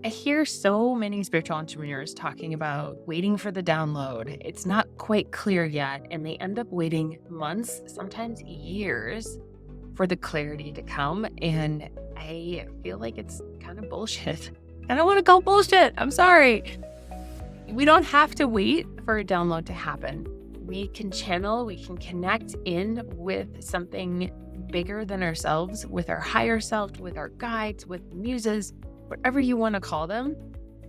I hear so many spiritual entrepreneurs talking about waiting for the download. It's not quite clear yet, and they end up waiting months, sometimes years, for the clarity to come. And I feel like it's kind of bullshit. I don't want to call bullshit. I'm sorry. We don't have to wait for a download to happen. We can channel, we can connect in with something bigger than ourselves, with our higher self, with our guides, with muses, whatever you want to call them,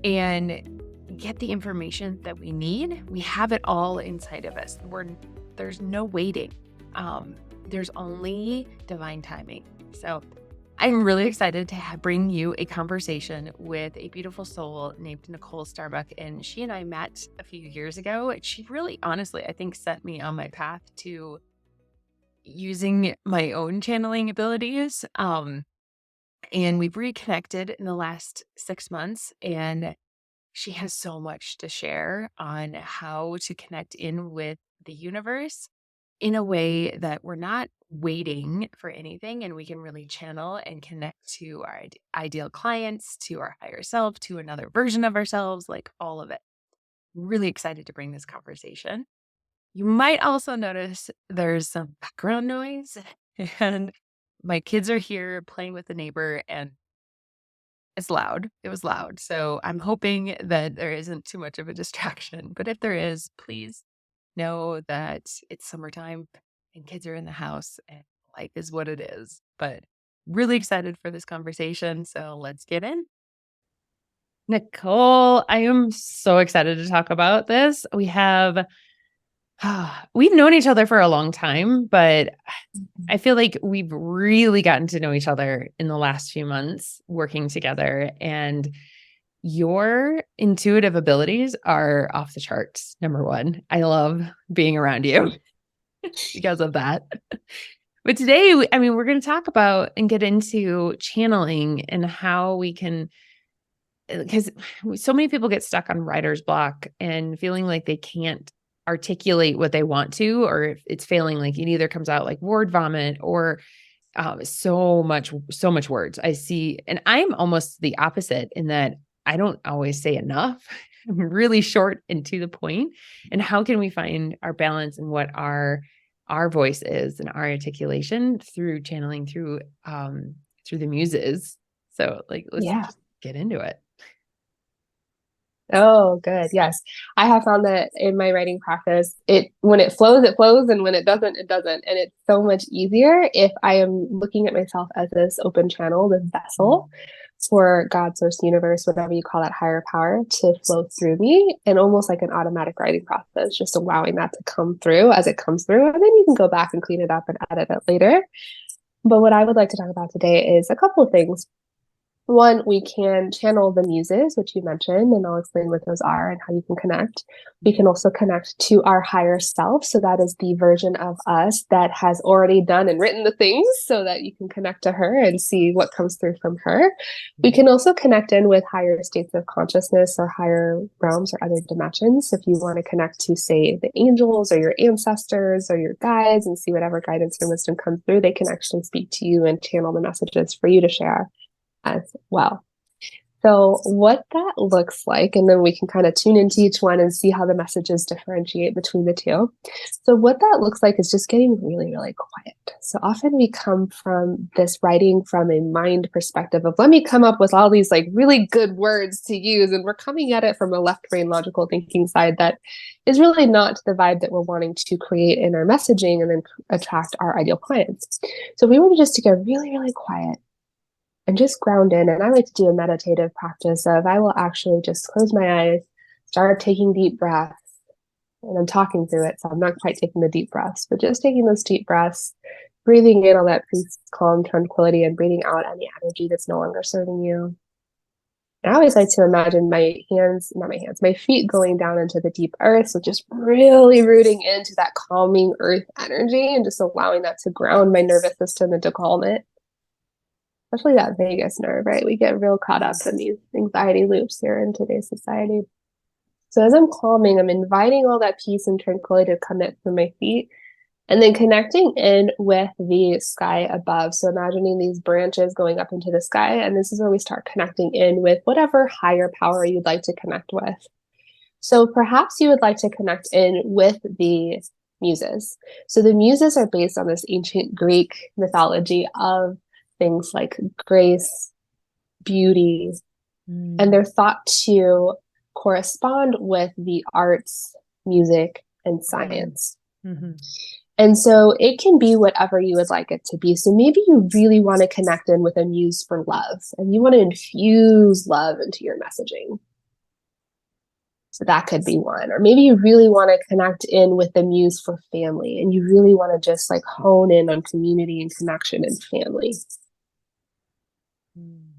and get the information that we need. We have it all inside of us. There's no waiting. There's only divine timing. So I'm really excited to bring you a conversation with a beautiful soul named Nicole Starbuck. And she and I met a few years ago. She really, honestly, I think set me on my path to using my own channeling abilities. And we've reconnected in the last 6 months, and she has so much to share on how to connect in with the universe in a way that we're not waiting for anything, and we can really channel and connect to our ideal clients, to our higher self, to another version of ourselves, like all of it. Really excited to bring this conversation. You might also notice there's some background noise, and my kids are here playing with the neighbor, and it's loud. It was loud. So I'm hoping that there isn't too much of a distraction. But if there is, please know that it's summertime and kids are in the house and life is what it is. But really excited for this conversation. So let's get in. Nicole, I am so excited to talk about this. We've known each other for a long time, but I feel like we've really gotten to know each other in the last few months working together, and your intuitive abilities are off the charts. Number one, I love being around you because of that. But today, we're going to talk about and get into channeling and how we can, because so many people get stuck on writer's block and feeling like they can't articulate what they want to, or if it's failing, like it either comes out like word vomit or so much words I see. And I'm almost the opposite in that I don't always say enough. I'm really short and to the point. And how can we find our balance and what our voice is and our articulation through channeling through the muses. So let's just get into it. Oh, good. Yes. I have found that in my writing practice, when it flows, and when it doesn't, it doesn't. And it's so much easier if I am looking at myself as this open channel, this vessel for God, source, universe, whatever you call that higher power to flow through me, and almost like an automatic writing process, just allowing that to come through as it comes through. And then you can go back and clean it up and edit it later. But what I would like to talk about today is a couple of things. One, we can channel the muses, which you mentioned, and I'll explain what those are and how you can connect. We can also connect to our higher self. So that is the version of us that has already done and written the things, so that you can connect to her and see what comes through from her. We can also connect in with higher states of consciousness or higher realms or other dimensions. So if you want to connect to, say, the angels or your ancestors or your guides and see whatever guidance or wisdom comes through, they can actually speak to you and channel the messages for you to share as well. So what that looks like, and then we can kind of tune into each one and see how the messages differentiate between the two. So what that looks like is just getting really, really quiet. So often we come from this writing from a mind perspective of, let me come up with all these like really good words to use. And we're coming at it from a left brain logical thinking side that is really not the vibe that we're wanting to create in our messaging and then attract our ideal clients. So we want to just to get really, really quiet and just ground in. And I like to do a meditative practice of, I will actually just close my eyes, start taking deep breaths, and I'm talking through it. So I'm not quite taking the deep breaths, but just taking those deep breaths, breathing in all that peace, calm, tranquility, and breathing out any energy that's no longer serving you. And I always like to imagine my feet going down into the deep earth. So just really rooting into that calming earth energy and just allowing that to ground my nervous system and to calm it. Especially that vagus nerve, right? We get real caught up in these anxiety loops here in today's society. So as I'm calming, I'm inviting all that peace and tranquility to come in through my feet. And then connecting in with the sky above. So imagining these branches going up into the sky. And this is where we start connecting in with whatever higher power you'd like to connect with. So perhaps you would like to connect in with the muses. So the muses are based on this ancient Greek mythology of things like grace, beauty, and they're thought to correspond with the arts, music, and science. Mm-hmm. And so it can be whatever you would like it to be. So maybe you really want to connect in with a muse for love, and you want to infuse love into your messaging. So that could be one. Or maybe you really want to connect in with the muse for family, and you really want to just like hone in on community and connection and family.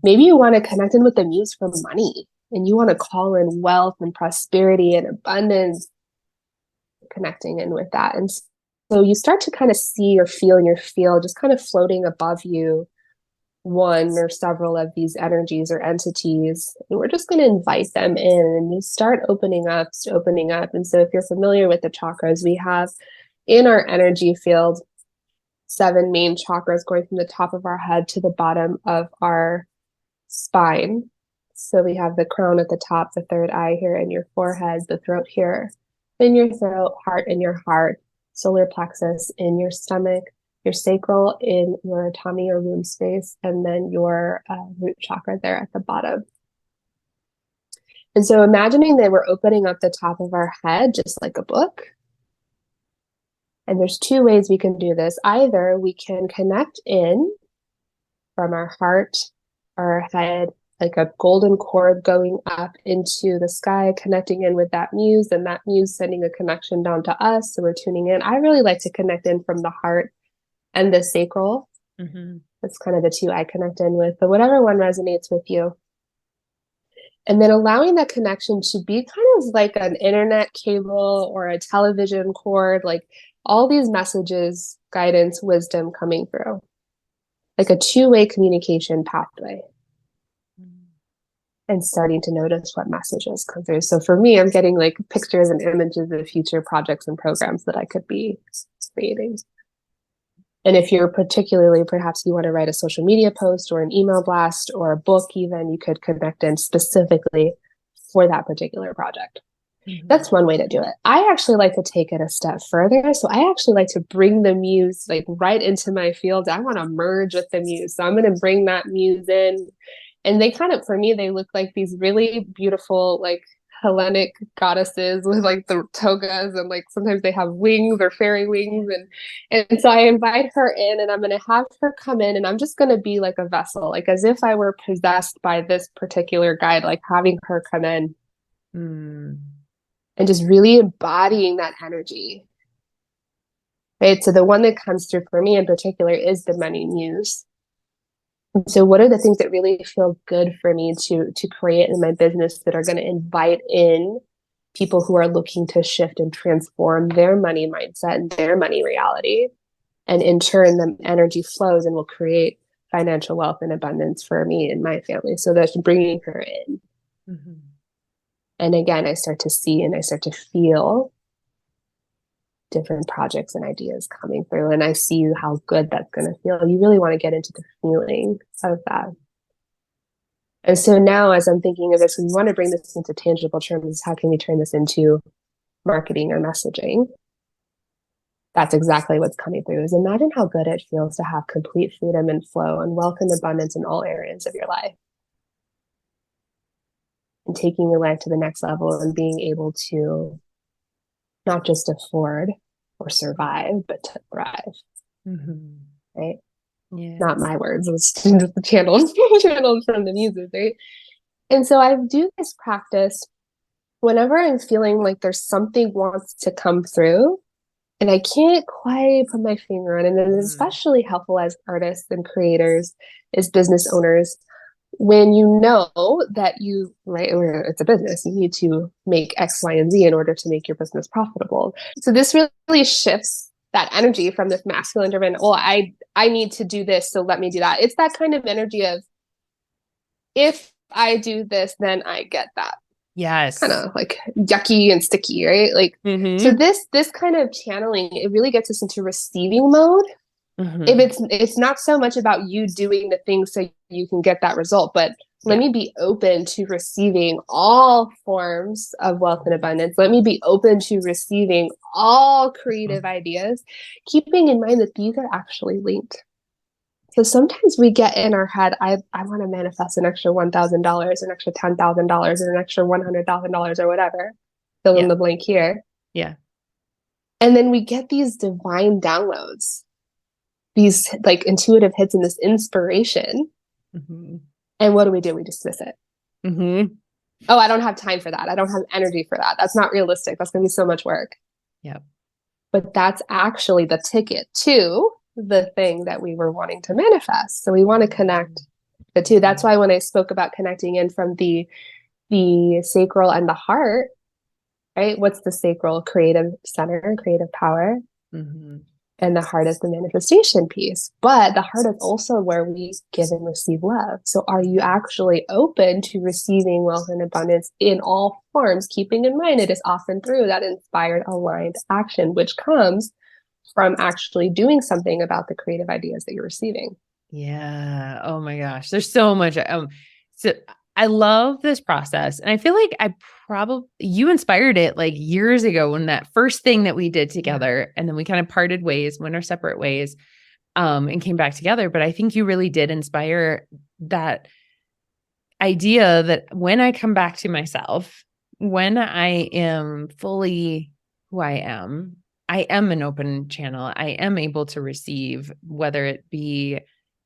Maybe you want to connect in with the muse for money, and you want to call in wealth and prosperity and abundance, connecting in with that. And so you start to kind of see or feel in your field just kind of floating above you one or several of these energies or entities, and we're just going to invite them in, and you start opening up. And so if you're familiar with the chakras, we have in our energy field 7 main chakras going from the top of our head to the bottom of our spine. So we have the crown at the top, the third eye here in your forehead, the throat here in your throat, heart in your heart, solar plexus in your stomach, your sacral in your tummy or womb space, and then your root chakra there at the bottom. And so imagining that we're opening up the top of our head just like a book. And there's 2 ways we can do this. Either we can connect in from our heart or our head, like a golden cord going up into the sky, connecting in with that muse, and that muse sending a connection down to us. So we're tuning in. I really like to connect in from the heart and the sacral. Mm-hmm. That's kind of the 2 I connect in with, but whatever one resonates with you. And then allowing that connection to be kind of like an internet cable or a television cord, like all these messages, guidance, wisdom coming through, like a 2-way communication pathway. And starting to notice what messages come through. So for me, I'm getting like pictures and images of future projects and programs that I could be creating. And if you're particularly, perhaps you want to write a social media post or an email blast or a book even, you could connect in specifically for that particular project. Mm-hmm. That's one way to do it. I actually like to take it a step further. So I actually like to bring the muse like right into my field. I want to merge with the muse. So I'm going to bring that muse in. And they kind of, for me, they look like these really beautiful, like Hellenic goddesses with like the togas, and like sometimes they have wings or fairy wings. And so I invite her in, and I'm going to have her come in, and I'm just going to be like a vessel, like as if I were possessed by this particular guide, like having her come in and just really embodying that energy. Right. So the one that comes through for me in particular is the money muse. And so what are the things that really feel good for me to create in my business that are going to invite in people who are looking to shift and transform their money mindset and their money reality? And in turn, the energy flows and will create financial wealth and abundance for me and my family. So that's bringing her in. Mm-hmm. And again, I start to see and I start to feel different projects and ideas coming through, and I see how good that's going to feel. You really want to get into the feeling of that. And so now as I'm thinking of this, we want to bring this into tangible terms. How can we turn this into marketing or messaging? That's exactly what's coming through. Is imagine how good it feels to have complete freedom and flow and wealth and abundance in all areas of your life. And taking your life to the next level and being able to not just afford or survive, but to thrive. Mm-hmm. Right? Yeah. Not my words, it's just the channels from the muses, right? And so I do this practice whenever I'm feeling like there's something wants to come through and I can't quite put my finger on it. And it's especially helpful as artists and creators, as business owners, when you know that you, right, or it's a business, you need to make X, Y, and Z in order to make your business profitable. So this really shifts that energy from this masculine driven, well, I need to do this, so let me do that. It's that kind of energy of, if I do this, then I get that. kind Yes. of like yucky and sticky, right? Like, so Mm-hmm. this kind of channeling, it really gets us into receiving mode. If Mm-hmm. it's not so much about you doing the thing so you can get that result, but let Yeah. me be open to receiving all forms of wealth and abundance. Let me be open to receiving all creative ideas, keeping in mind that these are actually linked. So sometimes we get in our head, I want to manifest an extra $1,000, an extra $10,000, or an extra $100,000 or whatever. Fill in Yeah. the blank here. Yeah. And then we get these divine downloads, these like intuitive hits and this inspiration. Mm-hmm. And what do? We dismiss it. Mm-hmm. Oh, I don't have time for that. I don't have energy for that. That's not realistic. That's going to be so much work. Yeah. But that's actually the ticket to the thing that we were wanting to manifest. So we want to connect the two. That's why when I spoke about connecting in from the sacral and the heart, right? What's the sacral? Creative center, creative power. Mm-hmm. And the heart is the manifestation piece. But the heart is also where we give and receive love. So are you actually open to receiving wealth and abundance in all forms, keeping in mind it is often through that inspired, aligned action, which comes from actually doing something about the creative ideas that you're receiving. Yeah. Oh my gosh. There's so much. So I love this process. And I feel like you inspired it like years ago when that first thing that we did together, and then we kind of parted ways, went our separate ways, and came back together. But I think you really did inspire that idea that when I come back to myself, when I am fully who I am an open channel. I am able to receive, whether it be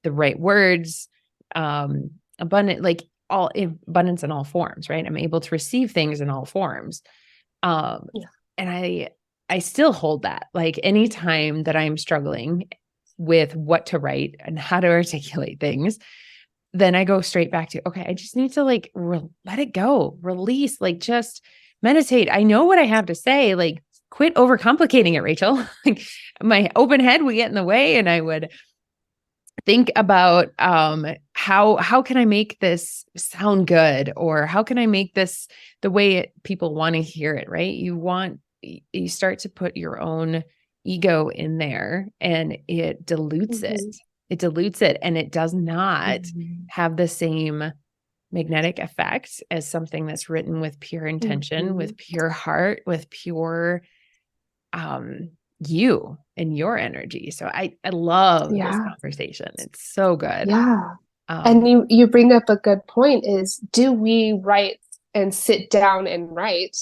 the right words, abundant, like all abundance in all forms, right? I'm able to receive things in all forms. Um, Yeah. and I still hold that, like anytime that I'm struggling with what to write and how to articulate things, then I go straight back to, okay, I just need to like let it go, release, like just meditate. I know what I have to say, like quit overcomplicating it, Rachel. Like my open head would get in the way, and I would think about how can I make this sound good, or how can I make this the way people want to hear it, right? You start to put your own ego in there, and it dilutes it. Mm-hmm. It dilutes it, and it does not Mm-hmm. have the same magnetic effect as something that's written with pure intention, Mm-hmm. with pure heart, with pure um you and your energy. So I love this Yeah. conversation. It's so good. Yeah. And Um you bring up a good point is, do we write and sit down and write?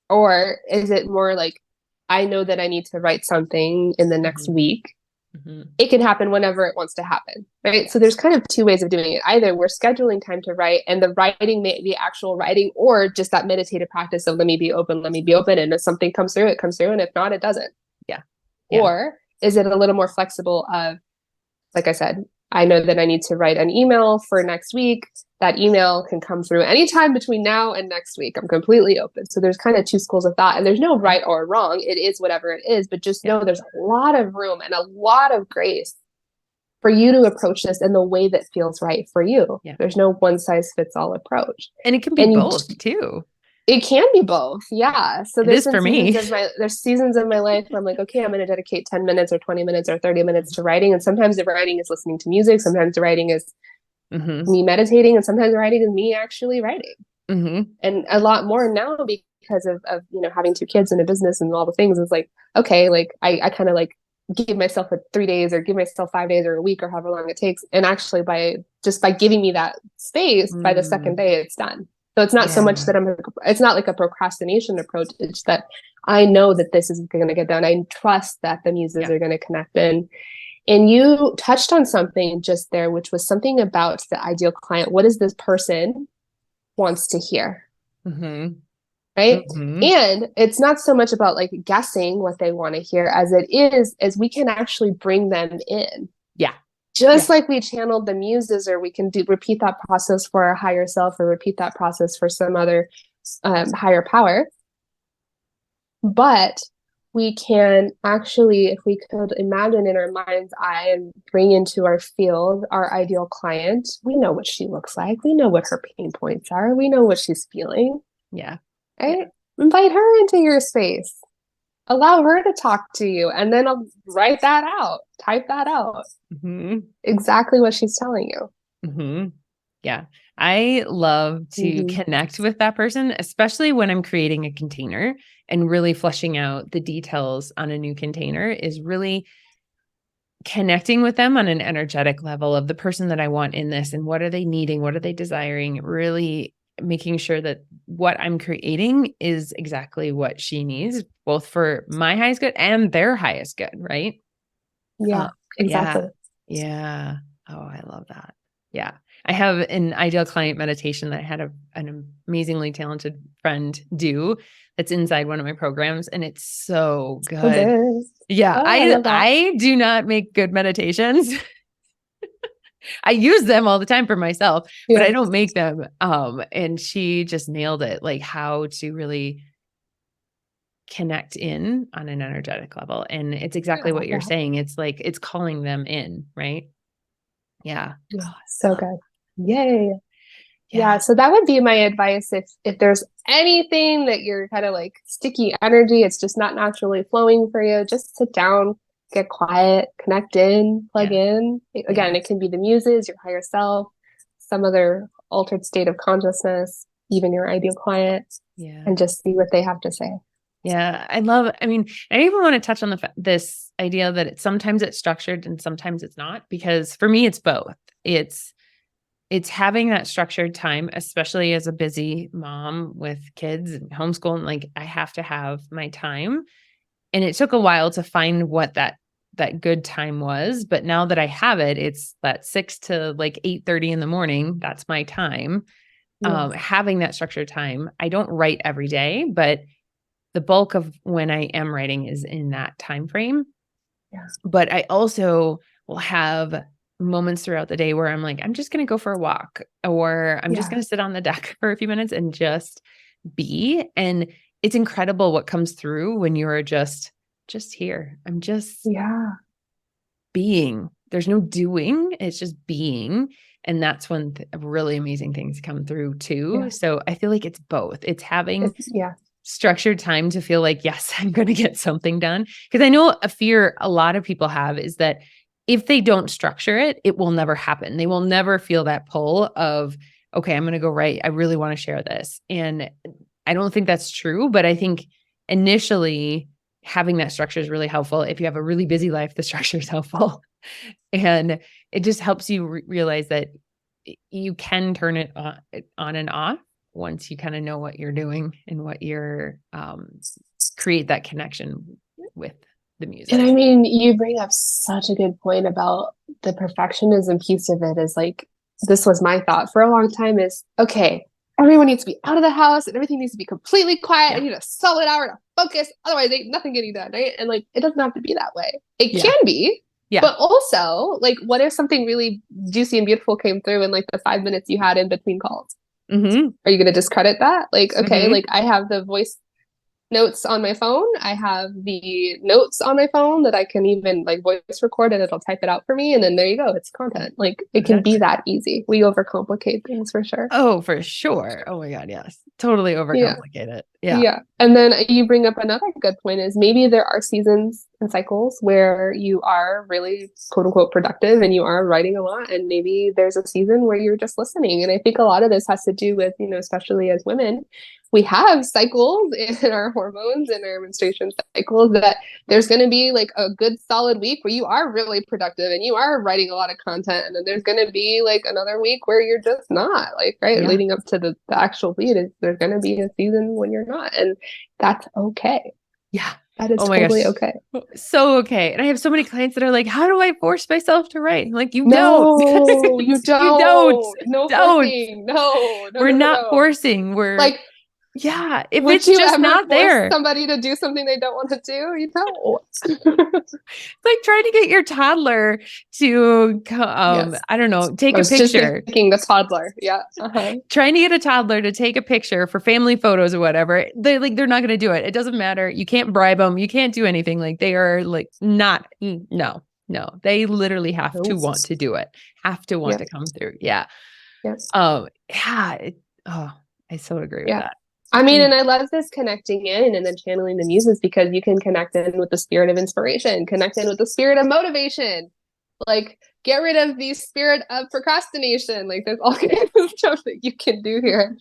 Or is it more like, I know that I need to write something in the next mhm, week. mhm. It can happen whenever it wants to happen, right? So there's kind of two ways of doing it. Either we're scheduling time to write, and the writing may be actual writing, or just that meditative practice of let me be open, let me be open. And if something comes through, it comes through. And if not, it doesn't. Yeah. Yeah. Or is it a little more flexible of, like I said, I know that I need to write an email for next week. That email can come through anytime between now and next week. I'm completely open. So there's kind of two schools of thought, and there's no right or wrong. It is whatever it is, but just Yeah. know there's a lot of room and a lot of grace for you to approach this in the way that feels right for you. Yeah. There's no one size fits all approach. And it can be And both too. it can be both. Yeah. So It there's is been for me. there's seasons of my life where I'm like, okay, I'm going to dedicate 10 minutes or 20 minutes or 30 minutes to writing. And sometimes the writing is listening to music. Sometimes the writing is Mhm. me meditating, and sometimes the writing is me actually writing. Mhm. And a lot more now because of having two kids and a business and all the things. It's like, okay, like I kind of like give myself 3 days or give myself 5 days or a week or however long it takes. And actually by giving me that space, by the second Mm. day, it's done. So it's not so much Yeah. that it's not like a procrastination approach. It's that I know that this is going to get done. I trust that the muses Yeah. are going to connect in. And you touched on something just there, which was something about the ideal client. What is this person wants to hear? Mhm. Right. Mhm. And it's not so much about like guessing what they want to hear as it is, as we can actually bring them in. Yeah. Just Yeah. like we channeled the muses, or we can repeat that process for our higher self, or repeat that process for some other higher power. But we can actually, if we could imagine in our mind's eye and bring into our field our ideal client, we know what she looks like. We know what her pain points are. We know what she's feeling. Yeah. right? Invite her into your space. Allow her to talk to you, and then I'll write that out, type that out. Mm-hmm. Exactly what she's telling you. Mm-hmm. Yeah. I love to connect with that person, especially when I'm creating a container and really fleshing out the details on a new container is really connecting with them on an energetic level of the person that I want in this and what are they needing? What are they desiring? Really making sure that what I'm creating is exactly what she needs, both for my highest good and their highest good, right? Yeah, exactly. Yeah. Oh, I love that. Yeah. I have an ideal client meditation that I had an amazingly talented friend do that's inside one of my programs. And it's so good. Yeah. Oh, I love that. I do not make good meditations. I use them all the time for myself, but I don't make them. And she just nailed it, like how to really connect in on an energetic level. And it's exactly what you're saying. It's like, it's calling them in, right? Yeah. Oh, so good. Yay. Yeah. So that would be my advice if there's anything that you're kind of like sticky energy, it's just not naturally flowing for you, just sit down, get quiet, connect in, plug in. Again, it can be the muses, your higher self, some other altered state of consciousness, even your ideal client, and just see what they have to say. Yeah. I even want to touch on this idea that sometimes it's structured and sometimes it's not, because for me, it's both. It's having that structured time, especially as a busy mom with kids and homeschooling. Like I have to have my time. And it took a while to find what that good time was. But now that I have it, it's that 6 to like 8:30 in the morning. That's my time. Having that structured time. I don't write every day, but the bulk of when I am writing is in that time frame. But I also will have moments throughout the day where I'm like, I'm just going to go for a walk, or I'm just going to sit on the deck for a few minutes and just be. And it's incredible what comes through when you're just here. I'm just being. There's no doing. It's just being. And that's when really amazing things come through too. So I feel like it's both. It's having structured time to feel like, yes, I'm going to get something done. Because I know a fear a lot of people have is that if they don't structure it, it will never happen. They will never feel that pull of, okay, I'm going to go write. I really want to share this. And I don't think that's true, but I think initially having that structure is really helpful. If you have a really busy life, the structure is helpful. And it just helps you realize that you can turn it on and off once you kind of know what you're doing and what you're create that connection with the music. And I mean, you bring up such a good point about the perfectionism piece of it. Is like, this was my thought for a long time is, okay, everyone needs to be out of the house and everything needs to be completely quiet. I need a solid hour to focus. Otherwise, ain't nothing getting done, right? And like, it doesn't have to be that way. It can be. But also, like, what if something really juicy and beautiful came through in like the 5 minutes you had in between calls? Are you going to discredit that? Like, okay, like I have the voice notes on my phone. I have the notes on my phone that I can even like voice record and it'll type it out for me. And then there you go. It's content. Like it can be that easy. We overcomplicate things for sure. Oh, for sure. Oh my God. Yes. Totally overcomplicate it. Yeah. And then you bring up another good point is maybe there are seasons and cycles where you are really quote unquote productive and you are writing a lot. And maybe there's a season where you're just listening. And I think a lot of this has to do with, especially as women, we have cycles in our hormones and our menstruation cycles that there's going to be like a good solid week where you are really productive and you are writing a lot of content. And then there's going to be like another week where you're just not leading up to the actual lead. There's going to be a season when you're not. And that's okay. Yeah. That is totally okay. So okay. And I have so many clients that are like, how do I force myself to write? I'm like, you don't. You don't. No forcing. No, we're not forcing. We're like, if it's just not there. Somebody to do something they don't want to do, It's like trying to get your toddler to, I don't know, take a picture. Just thinking the toddler. Yeah. Trying to get a toddler to take a picture for family photos or whatever. They're not going to do it. It doesn't matter. You can't bribe them. You can't do anything. Like they are like no. They literally have to want to do it. Have to want to come through. Yeah. Yes. I so agree with that. I mean, and I love this connecting in and then channeling the muses, because you can connect in with the spirit of inspiration, connect in with the spirit of motivation, like get rid of the spirit of procrastination. Like there's all kinds of stuff that you can do here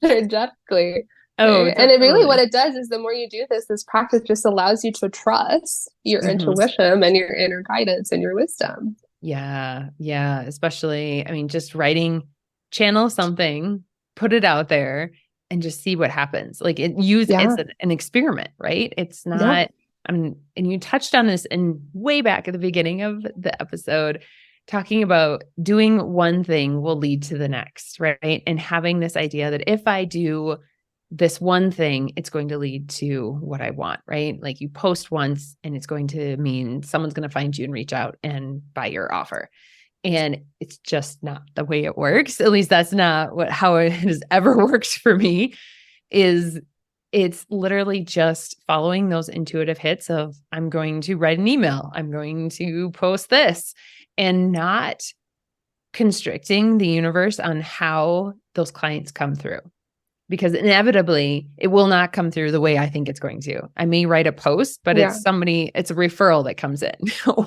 energetically. Oh, Right? And it really, what definitely. it does is the more you do this practice just allows you to trust your Mhm. intuition and your inner guidance and your wisdom. Yeah. Yeah. Especially, I mean, just writing, channel something, put it out there and just see what happens. Like it's Yeah. an experiment, right? It's Yeah. not, and you touched on this in way back at the beginning of the episode, talking about doing one thing will lead to the next, right? And having this idea that if I do this one thing, it's going to lead to what I want, right? Like you post once and it's going to mean someone's going to find you and reach out and buy your offer. And it's just not the way it works. At least that's not how it has ever worked for me. Is it's literally just following those intuitive hits of I'm going to write an email, I'm going to post this, and not constricting the universe on how those clients come through, because inevitably it will not come through the way I think it's going to. I may write a post, but Yeah. it's a referral that comes in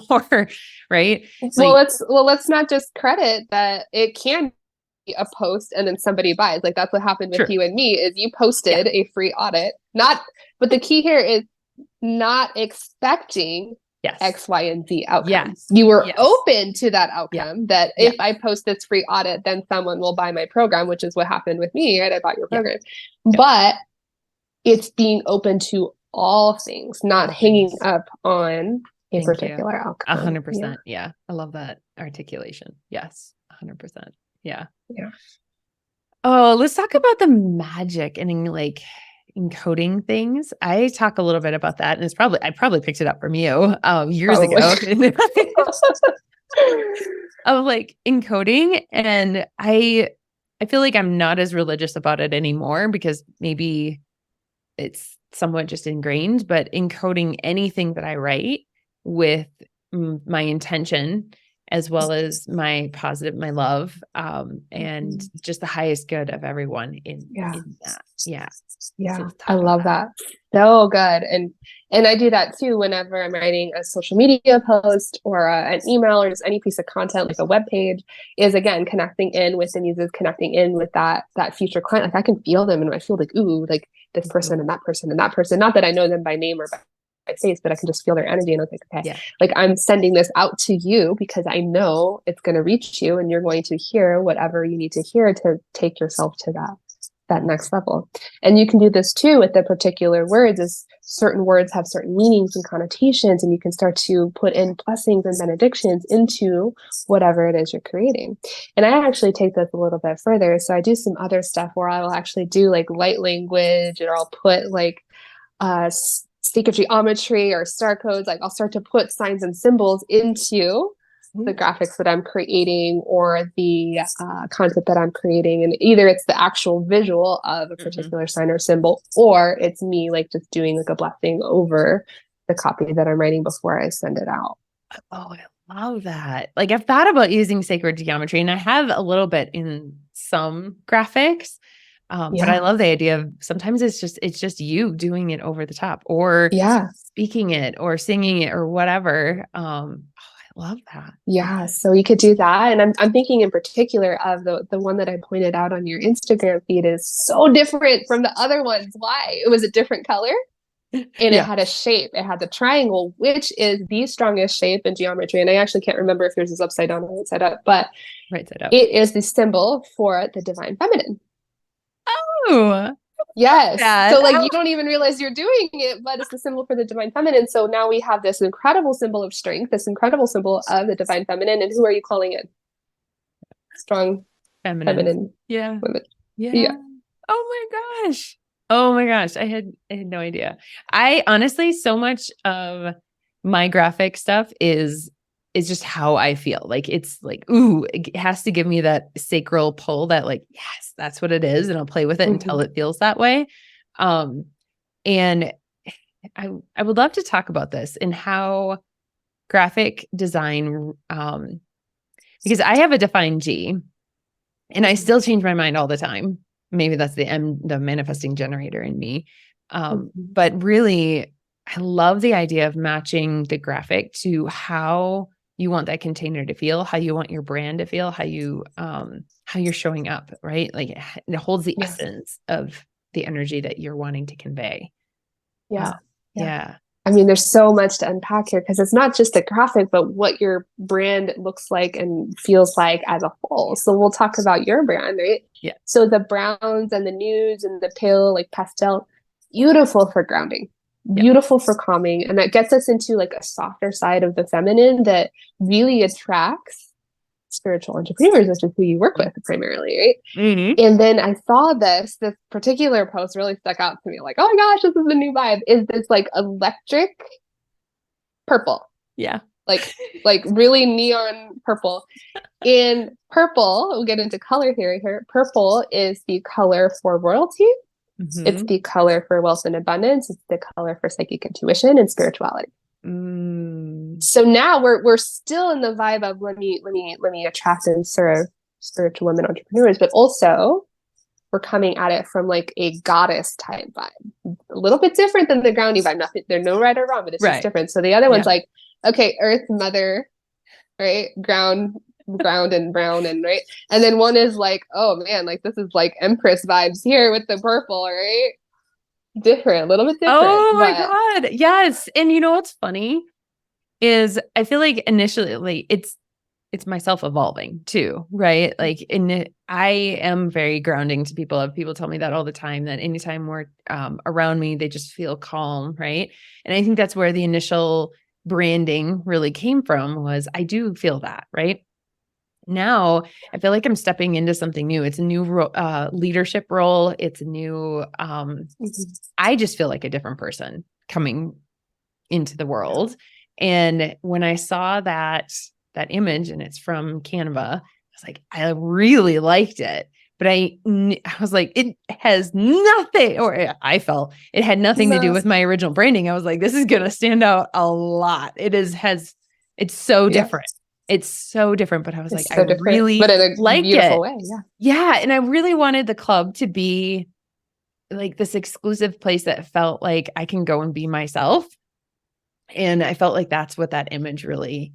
or right. Well, Like, let's not just credit that it can be a post and then somebody buys. Like that's what happened with true. you and me is you Yeah. posted a free audit. Not, but the key here is not expecting Yes. X, Y, and Z outcome. Yes. You were Yes. open to that Yeah. outcome, that Yeah. if I post this free audit, then someone will buy my program, which is what happened with me, right? I bought your Yeah. program. Yeah. But it's being open to all things, not All hanging things. up on a Thank you. particular outcome. 100%. Yeah. I love that articulation. Yes. 100%. Yeah. Yeah. Oh, let's talk about the magic and like encoding things. I talk a little bit about that, and I probably picked it up from you years Probably. ago of like encoding. And I feel like I'm not as religious about it anymore because maybe it's somewhat just ingrained, but encoding anything that I write with my intention, as well as my love, and just the highest good of everyone in that. Yeah. Yeah. So I talk about love that. So good. And I do that too whenever I'm writing a social media post or an email or just any piece of content like a web page, is again connecting in with the muses, connecting in with that future client. Like I can feel them and I feel like, ooh, like this person and that person and that person. Not that I know them by name or by face, but I can just feel their energy. And I was like, okay, Yeah. like I'm sending this out to you because I know it's going to reach you and you're going to hear whatever you need to hear to take yourself to that next level. And you can do this too with the particular words, as certain words have certain meanings and connotations, and you can start to put in blessings and benedictions into whatever it is you're creating. And I actually take this a little bit further. So I do some other stuff where I will actually do like light language, or I'll put like sacred geometry or star codes. Like I'll start to put signs and symbols into the graphics that I'm creating or the content that I'm creating. And either it's the actual visual of a particular sign or symbol, or it's me like just doing like a blessing over the copy that I'm writing before I send it out. Oh, I love that. Like I've thought about using sacred geometry, and I have a little bit in some graphics. But I love the idea of sometimes it's just you doing it over the top, or speaking it or singing it or whatever. I love that. Yeah, so you could do that. And I'm thinking in particular of the one that I pointed out on your Instagram feed is so different from the other ones. Why? It was a different color and it had a shape. It had the triangle, which is the strongest shape in geometry. And I actually can't remember if yours is upside down or right side up, but right side up. It is the symbol for the divine feminine. Oh, yes. So like you don't even realize you're doing it, but it's the symbol for the divine feminine. So now we have this incredible symbol of strength, this incredible symbol of the divine feminine. And who are you calling it? Strong feminine. Yeah. Women. Yeah. Oh my gosh. Oh my gosh. I had no idea. I honestly, so much of my graphic stuff is just how I feel. Like it's like, ooh, it has to give me that sacral pull that like, yes, that's what it is. And I'll play with it until it feels that way. And I would love to talk about this and how graphic design, because I have a defined G and I still change my mind all the time. maybe that's the manifesting generator in me. Mhm. But really, I love the idea of matching the graphic to how you want that container to feel, how you want your brand to feel, how you're showing up, right? Like it holds the Yeah. essence of the energy that you're wanting to convey. Yeah. Yeah. Yeah. I mean, there's so much to unpack here because it's not just the graphic, but what your brand looks like and feels like as a whole. So we'll talk about your brand, right? Yeah. So the browns and the nudes and the pale, like pastel, beautiful for grounding, Yeah. beautiful for calming. And that gets us into like a softer side of the feminine that really attracts spiritual entrepreneurs, which is who you work with primarily, right? Mm-hmm. And then I saw this particular post really stuck out to me, like, oh my gosh, this is the new vibe. Is this like electric purple? Yeah. Like really neon purple. In purple, we'll get into color theory here. Purple is the color for royalty. Mm-hmm. It's the color for wealth and abundance. It's the color for psychic intuition and spirituality. So now we're still in the vibe of let me attract and serve spiritual women entrepreneurs, but also we're coming at it from like a goddess type vibe, a little bit different than the grounding vibe. Nothing, there's no right or wrong, but it's just different. So the other one's like, okay, earth, mother, right? Ground and brown and right. And then one is like, oh man, like this is like Empress vibes here with the purple, right? Different, a little bit different. Oh my God. Yes. And you know what's funny is I feel like initially like it's myself evolving too, right? Like I am very grounding to people. People tell me that all the time, that anytime we're around me, they just feel calm, right? And I think that's where the initial branding really came from, was I do feel that, right? Now I feel like I'm stepping into something new. It's a new leadership role. It's a new, I just feel like a different person coming into the world. And when I saw that image, and it's from Canva, I was like, I really liked it, but I was like, it has nothing, or I felt it had nothing to do with my original branding. I was like, this is going to stand out a lot. It's so different. It's so different, but I was like, I really but in a like beautiful it. way. Yeah. Yeah. And I really wanted the club to be like this exclusive place that felt like I can go and be myself. And I felt like that's what that image really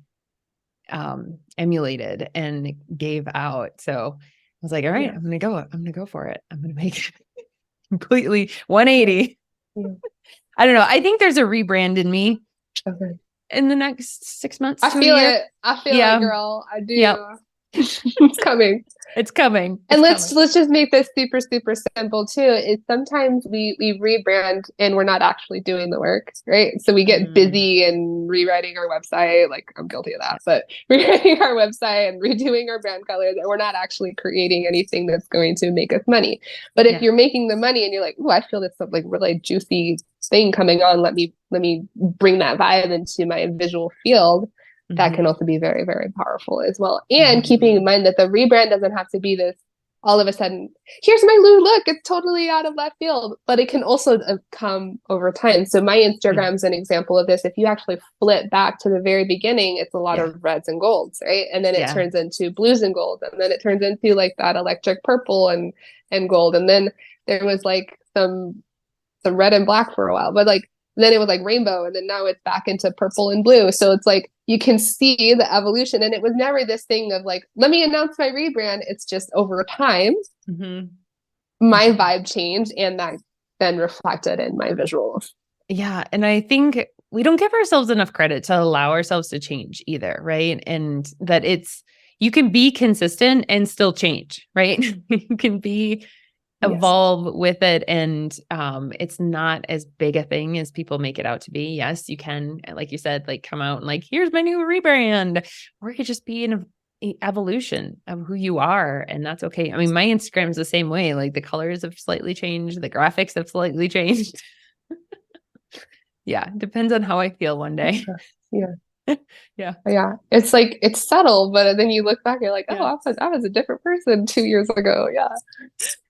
emulated and gave out. So I was like, all right, I'm going to go for it. I'm going to make it completely 180. Yeah. I don't know. I think there's a rebrand in me in the next 6 months. I feel it, girl. I do. Yep. It's coming. It's coming. And let's just make this super, super simple too. Is sometimes we rebrand and we're not actually doing the work, right? So we get busy and rewriting our website. Like I'm guilty of that, but rewriting our website and redoing our brand colors, and we're not actually creating anything that's going to make us money. But if you're making the money and you're like, oh, I feel this like really juicy thing coming on. Let me bring that vibe into my visual field. That can also be very, very powerful as well. And keeping in mind that the rebrand doesn't have to be this all of a sudden, here's my new look. It's totally out of left field, but it can also come over time. So my Instagram is an example of this. If you actually flip back to the very beginning, it's a lot of reds and golds, right? And then it turns into blues and gold. And then it turns into like that electric purple and gold. And then there was like some red and black for a while, but like, then it was like rainbow, and then now it's back into purple and blue. So it's like you can see the evolution, and it was never this thing of like, let me announce my rebrand. It's just over time, my vibe changed, and that then reflected in my visuals. Yeah. And I think we don't give ourselves enough credit to allow ourselves to change either, right? And that you can be consistent and still change, right? You can evolve with it, and it's not as big a thing as people make it out to be. Yes, you can, like you said, like come out and like, here's my new rebrand, or it could just be an evolution of who you are, and that's okay. I mean, my Instagram is the same way. Like the colors have slightly changed, the graphics have slightly changed. Yeah, depends on how I feel one day. Yeah. It's like, it's subtle, but then you look back, you're like, oh, I was a different person 2 years ago.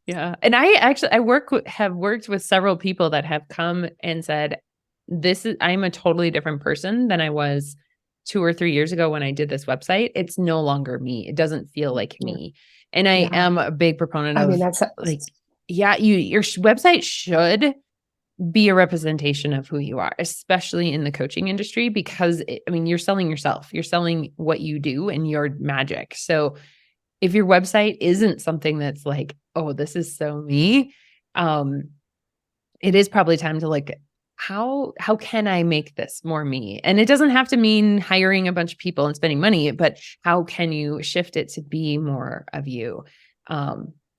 Yeah. And I have worked with several people that have come and said, I'm a totally different person than I was 2 or 3 years ago when I did this website. It's no longer me. It doesn't feel like me. And I am a big proponent of yeah, your website should be a representation of who you are, especially in the coaching industry, because you're selling yourself, you're selling what you do and your magic. So if your website isn't something that's like, oh, this is so me, it is probably time to like, how can I make this more me? And it doesn't have to mean hiring a bunch of people and spending money, but how can you shift it to be more of you?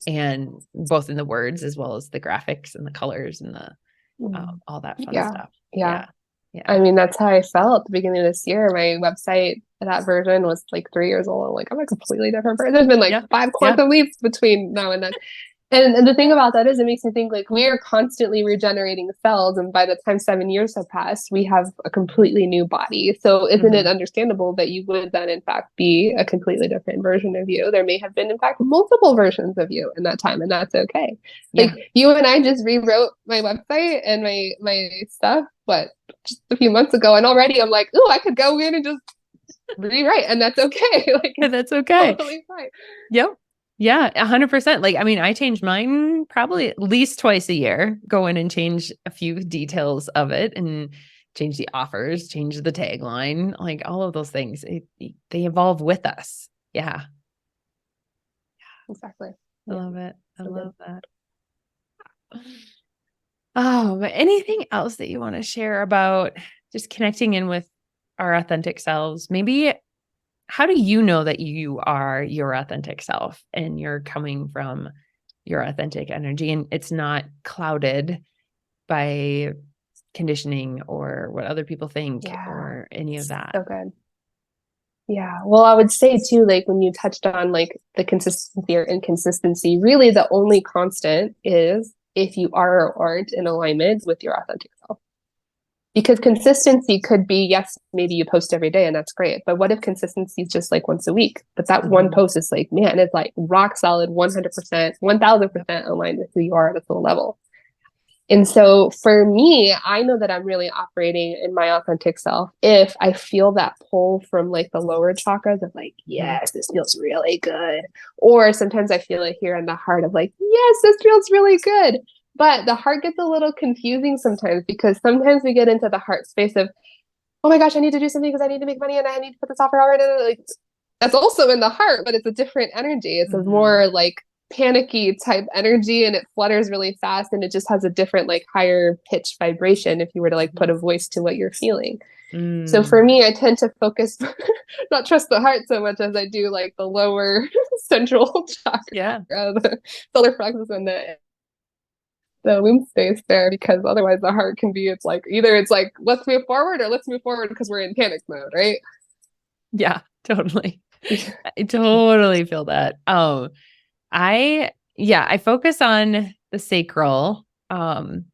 And both in the words as well as the graphics and the colors and the all that fun stuff. Yeah. I mean, that's how I felt at the beginning of this year. My website, that version was like 3 years old. I'm like, I'm a completely different person. There's been like 5 quantum leaps between now and then. And the thing about that is it makes me think like we are constantly regenerating cells. And by the time 7 years have passed, we have a completely new body. So isn't it understandable that you would then in fact be a completely different version of you? There may have been in fact multiple versions of you in that time, and that's okay. Like you and I just rewrote my website and my stuff, just a few months ago. And already I'm like, ooh, I could go in and just rewrite, and that's okay. Like that's okay. Totally fine. Yep. Yeah, 100%. Like, I change mine probably at least twice a year, go in and change a few details of it and change the offers, change the tagline, like all of those things. They evolve with us. Yeah. Exactly. I love it. I love that. Oh, but anything else that you want to share about just connecting in with our authentic selves? Maybe how do you know that you are your authentic self and you're coming from your authentic energy and it's not clouded by conditioning or what other people think or any of that? So good. Yeah. Well, I would say too, like when you touched on like the consistency or inconsistency, really the only constant is if you are or aren't in alignment with your authentic self. Because consistency could be, yes, maybe you post every day and that's great. But what if consistency is just like once a week? But that one post is like, man, it's like rock solid, 100%, 1000% aligned with who you are at a soul level. And so for me, I know that I'm really operating in my authentic self if I feel that pull from like the lower chakras of like, yes, this feels really good. Or sometimes I feel it here in the heart of like, yes, this feels really good. But the heart gets a little confusing sometimes because sometimes we get into the heart space of, oh my gosh, I need to do something because I need to make money and I need to put this offer out. Like, that's also in the heart, but it's a different energy. It's a more like panicky type energy and it flutters really fast and it just has a different like higher pitch vibration if you were to like put a voice to what you're feeling. So for me, I tend to focus, not trust the heart so much as I do like the lower central chakra, the solar plexus and the womb space there, because otherwise the heart can be, it's like, either it's like, let's move forward or let's move forward because we're in panic mode, right? Yeah, totally. I totally feel that. I focus on the sacral. But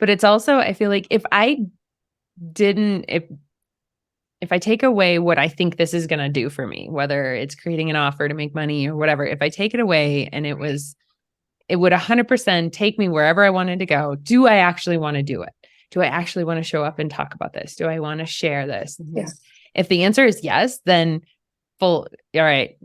it's also, I feel like if I take away what I think this is going to do for me, whether it's creating an offer to make money or whatever, if I take it away and it would 100% take me wherever I wanted to go, do I actually want to do it? Do I actually want to show up and talk about this? Do I want to share this? Yeah. If the answer is yes, then all right,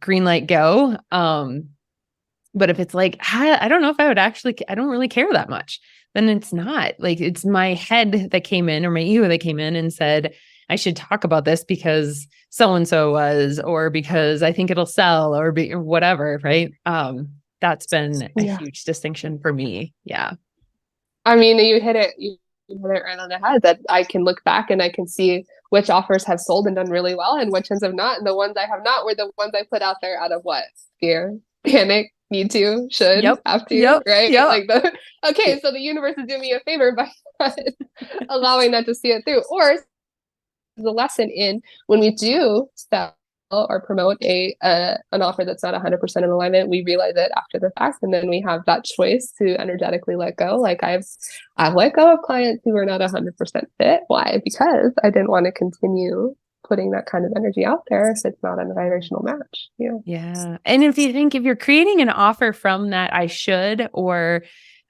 green light, go. But if it's like, I don't know if I would actually, I don't really care that much, then it's not. Like, it's my head that came in or my ego that came in and said, I should talk about this because so-and-so was, or because I think it'll sell or whatever. Right. That's been a huge distinction for me. Yeah. I mean, you hit it right on the head, that I can look back and I can see which offers have sold and done really well and which ones have not. And the ones I have not were the ones I put out there out of what? Fear, panic, need to, should, have to, right? Like okay, so the universe is doing me a favor by allowing that to see it through. Or the lesson in when we do sell or promote an offer that's not 100% in alignment, we realize it after the fact, and then we have that choice to energetically let go. Like I've let go of clients who are not 100% fit. Why? Because I didn't want to continue putting that kind of energy out there if it's not a vibrational match. Yeah. And if you're creating an offer from that I should or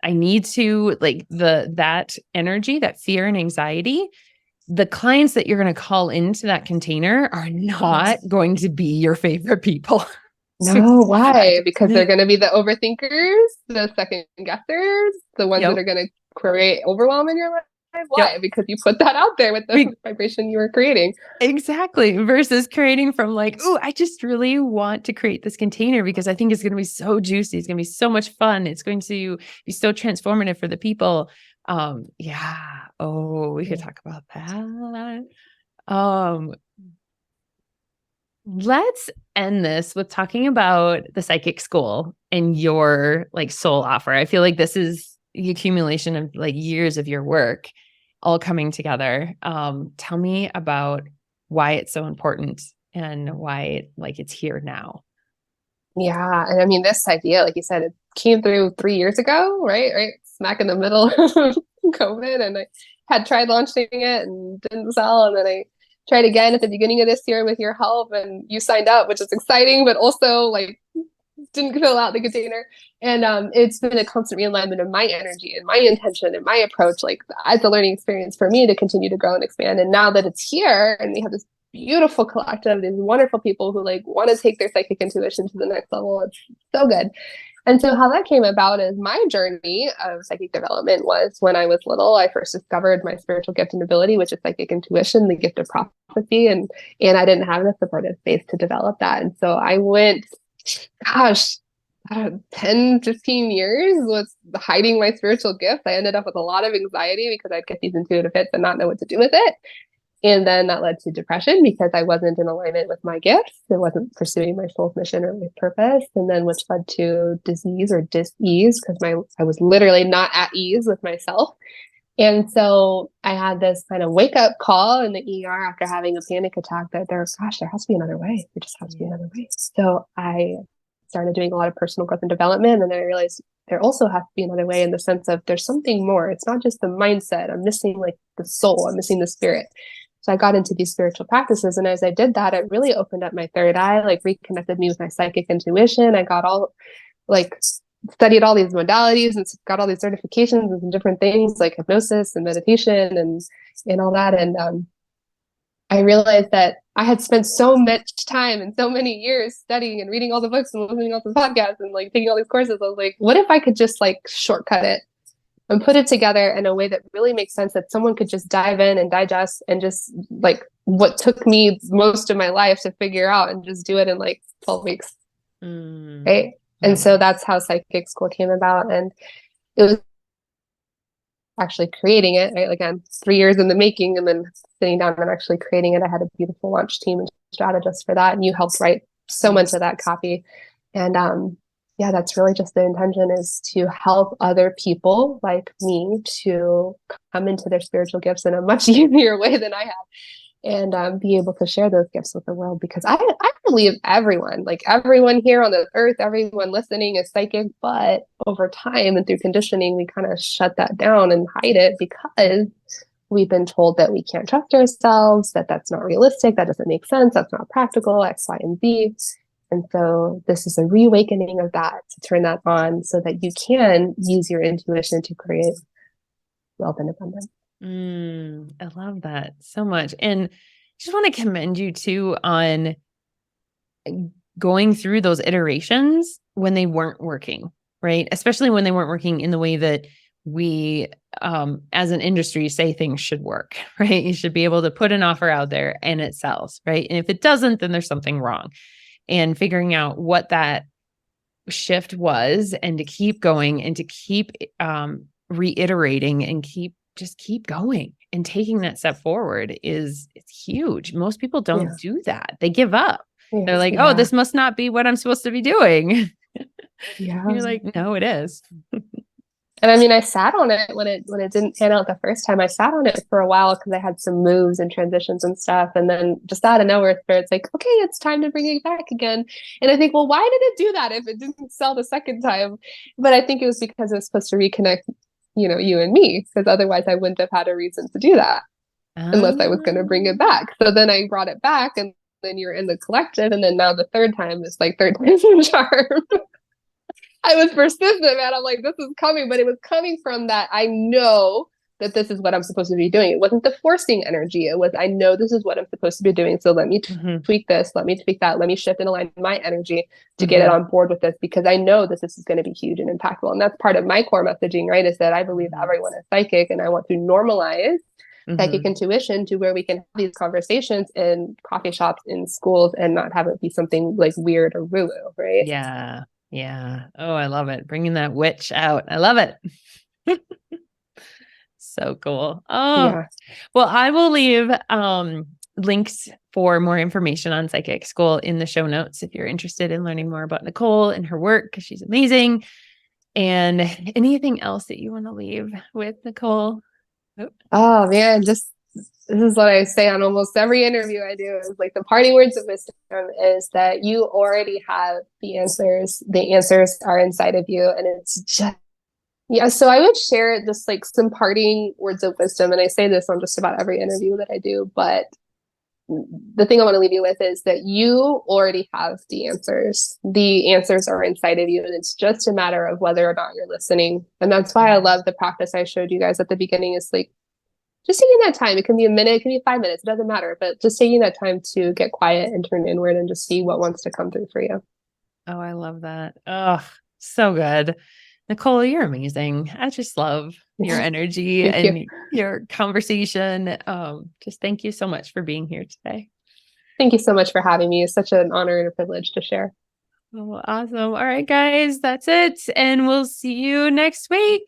I need to, like that energy, that fear and anxiety, the clients that you're going to call into that container are not going to be your favorite people. No, I why? Because they're think, going to be the overthinkers, the second guessers, the ones that yep, are going to create overwhelm in your life. yep. Why? Because you put that out there with the vibration you were creating. Exactly. Versus creating from like, oh, I just really want to create this container because I think it's going to be so juicy. It's going to be so much fun. It's going to be so transformative for the people. Yeah. Oh, we could talk about that. Um, let's end this with talking about the psychic school and your like soul offer. I feel like this is the accumulation of like years of your work all coming together. Tell me about why it's so important and why it's here now. Yeah. And I mean, this idea, like you said, it came through 3 years ago, right? Right. Smack in the middle of COVID. And I had tried launching it and didn't sell. And then I tried again at the beginning of this year with your help, and you signed up, which is exciting, but also like didn't fill out the container. And it's been a constant realignment of my energy and my intention and my approach, like as a learning experience for me to continue to grow and expand. And now that it's here and we have this beautiful collective, these wonderful people who like want to take their psychic intuition to the next level, it's so good. And so how that came about is my journey of psychic development was when I was little, I first discovered my spiritual gift and ability, which is psychic intuition, the gift of prophecy. And I didn't have the supportive space to develop that. And so I went, gosh, 10, 15 years was hiding my spiritual gift. I ended up with a lot of anxiety because I'd get these intuitive hits and not know what to do with it. And then that led to depression because I wasn't in alignment with my gifts. I wasn't pursuing my soul's mission or my purpose. And then which led to disease or dis-ease because I was literally not at ease with myself. And so I had this kind of wake up call in the ER after having a panic attack that there has to be another way. There just has to be another way. So I started doing a lot of personal growth and development. And then I realized there also has to be another way in the sense of there's something more. It's not just the mindset. I'm missing like the soul. I'm missing the spirit. So I got into these spiritual practices. And as I did that, it really opened up my third eye, like reconnected me with my psychic intuition. I got all like studied all these modalities and got all these certifications and different things like hypnosis and meditation and all that. And I realized that I had spent so much time and so many years studying and reading all the books and listening to all the podcasts and like taking all these courses. I was like, what if I could just like shortcut it and put it together in a way that really makes sense, that someone could just dive in and digest and just like what took me most of my life to figure out and just do it in like 12 weeks. Right. And so that's how Psychic School came about. And it was actually creating it, right? Again, 3 years in the making and then sitting down and actually creating it. I had a beautiful launch team and strategist for that. And you helped write so much of that copy. And yeah, that's really just the intention, is to help other people like me to come into their spiritual gifts in a much easier way than I have. And be able to share those gifts with the world, because I believe everyone here on the earth, everyone listening is psychic, but over time and through conditioning, we kind of shut that down and hide it because we've been told that we can't trust ourselves, that that's not realistic, that doesn't make sense, that's not practical, X, Y, and Z. And so this is a reawakening of that, to turn that on so that you can use your intuition to create wealth and abundance. I love that so much. And just want to commend you too on going through those iterations when they weren't working, right? Especially when they weren't working in the way that we, as an industry, say things should work, right? You should be able to put an offer out there and it sells, right? And if it doesn't, then there's something wrong. And figuring out what that shift was, and to keep going and to keep reiterating and keep going and taking that step forward it's huge. Most people don't do that. They give up. They're like, oh, this must not be what I'm supposed to be doing. You're like, no, it is. And I mean, I sat on it when it didn't pan out the first time. I sat on it for a while because I had some moves and transitions and stuff. And then just out of nowhere, it's like, okay, it's time to bring it back again. And I think, well, why did it do that if it didn't sell the second time? But I think it was because it was supposed to reconnect, you and me, because otherwise I wouldn't have had a reason to do that unless I was going to bring it back. So then I brought it back, and then you're in the collective. And then now the third time is like third time's the charm. I was persistent, man. I'm like, this is coming, but it was coming from that. I know that this is what I'm supposed to be doing. It wasn't the forcing energy. It was, I know this is what I'm supposed to be doing. So let me tweak this. Let me tweak that. Let me shift and align my energy to get it on board with this, because I know this is going to be huge and impactful. And that's part of my core messaging, right? Is that I believe everyone is psychic, and I want to normalize psychic intuition to where we can have these conversations in coffee shops, in schools, and not have it be something like weird or woo woo, right? Yeah. Yeah. Oh, I love it. Bringing that witch out. I love it. So cool. Oh, yeah. Well, I will leave links for more information on Psychic School in the show notes if you're interested in learning more about Nicole and her work, because she's amazing. And anything else that you want to leave with, Nicole? Oh man, just this is what I say on almost every interview I do, is like the parting words of wisdom is that you already have the answers. The answers are inside of you, and it's just, yeah. So I would share just like some parting words of wisdom. And I say this on just about every interview that I do, but the thing I want to leave you with is that you already have the answers. The answers are inside of you, and it's just a matter of whether or not you're listening. And that's why I love the practice I showed you guys at the beginning, is like just taking that time. It can be a minute, it can be 5 minutes, it doesn't matter, but just taking that time to get quiet and turn inward and just see what wants to come through for you. Oh, I love that. Oh, so good. Nicole, you're amazing. I just love your energy and your conversation. Just thank you so much for being here today. Thank you so much for having me. It's such an honor and a privilege to share. Oh, awesome. All right, guys, that's it. And we'll see you next week.